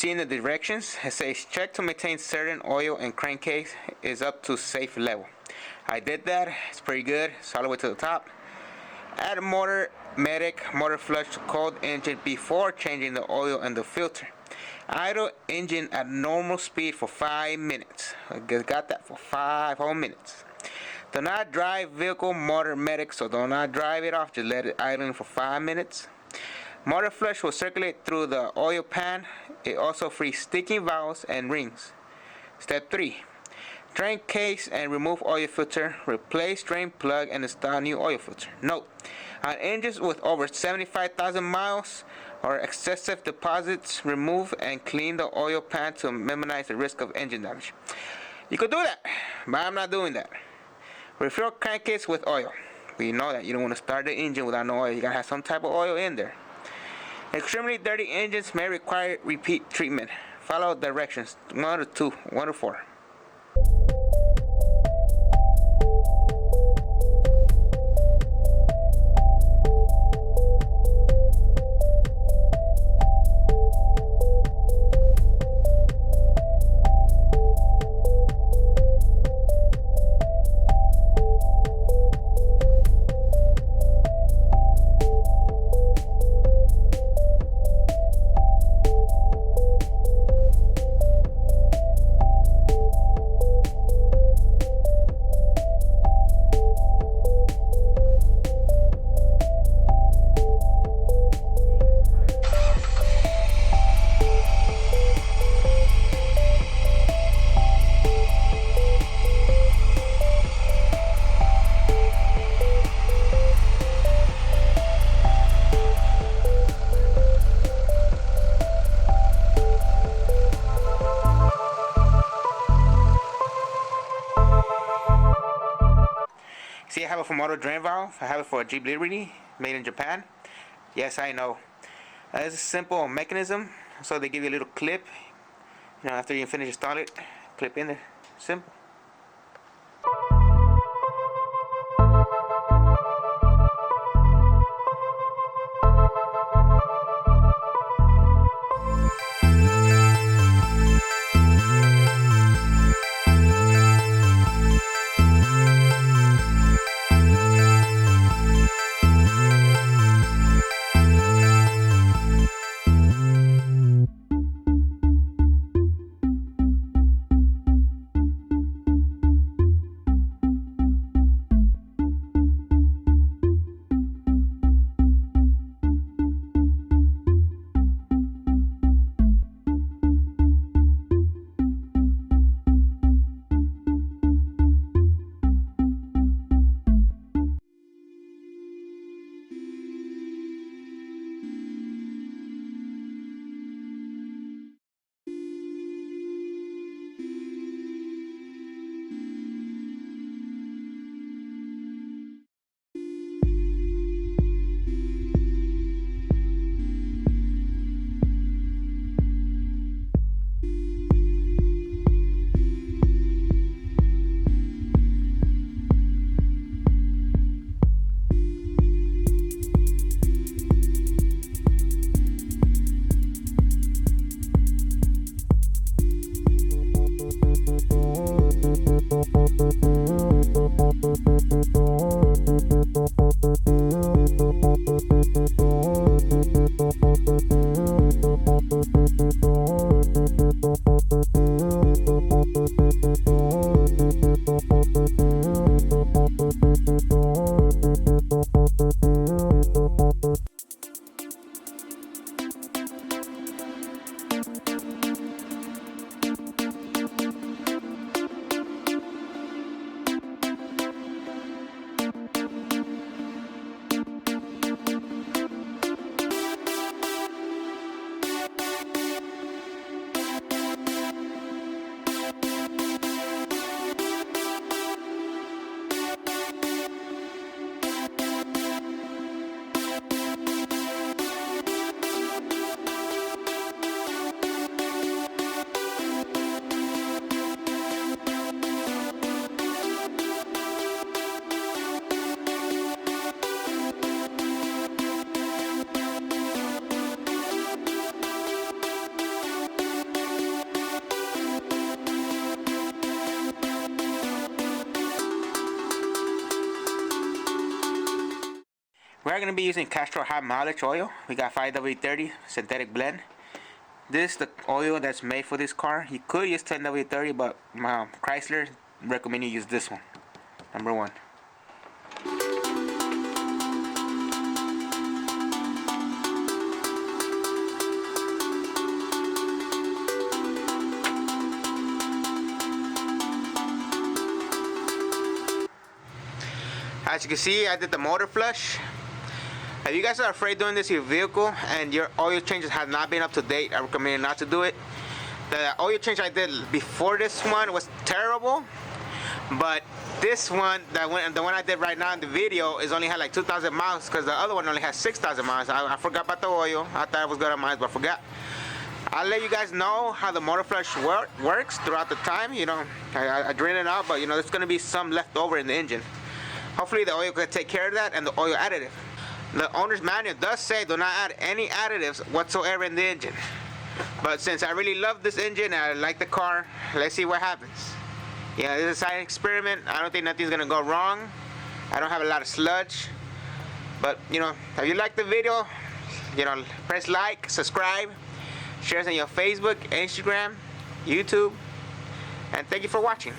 see in the directions, it says check to maintain certain oil and crankcase is up to safe level. I did that. It's pretty good. It's all the way to the top. Add motor medic motor flush to cold engine before changing the oil and the filter. Idle engine at normal speed for 5 minutes. I got that for 5 whole minutes. Do not drive vehicle motor medic, so do not drive it off. Just let it idle for 5 minutes. Motor flush will circulate through the oil pan. It also frees sticking valves and rings. Step 3. Drain case and remove oil filter. Replace drain plug and install new oil filter. Note: on engines with over 75,000 miles or excessive deposits, remove and clean the oil pan to minimize the risk of engine damage. You could do that, but I'm not doing that. Refill crankcase with oil. We know that you don't want to start the engine without no oil. You gotta have some type of oil in there. Extremely dirty engines may require repeat treatment. Follow directions 1 to 2, 1 to 4. See, I have it for motor drain valve. I have it for a Jeep Liberty, made in Japan. Yes, I know. It's a simple mechanism. So they give you a little clip. You know, after you finish installing it, clip in there. Simple. are going to be using Castrol high mileage oil. We got 5W30 synthetic blend. This is the oil that's made for this car. You could use 10W30, but Chrysler recommend you use this one, number 1. As you can see, I did the motor flush. If you guys are afraid doing this in your vehicle and your oil changes have not been up to date, I recommend not to do it. The oil change I did before this one was terrible, but this one, the one I did right now in the video, is only had like 2,000 miles because the other one only has 6,000 miles. I forgot about the oil. I thought it was good on mine, but I forgot. I'll let you guys know how the motor flush works throughout the time. You know, I drain it out, but you know, there's gonna be some left over in the engine. Hopefully the oil can take care of that, and the oil additive. The owner's manual does say do not add any additives whatsoever in the engine. But since I really love this engine and I like the car, let's see what happens. Yeah, this is a science experiment. I don't think nothing's gonna go wrong. I don't have a lot of sludge. But you know, if you like the video, you know, press like, subscribe, share it on your Facebook, Instagram, YouTube, and thank you for watching.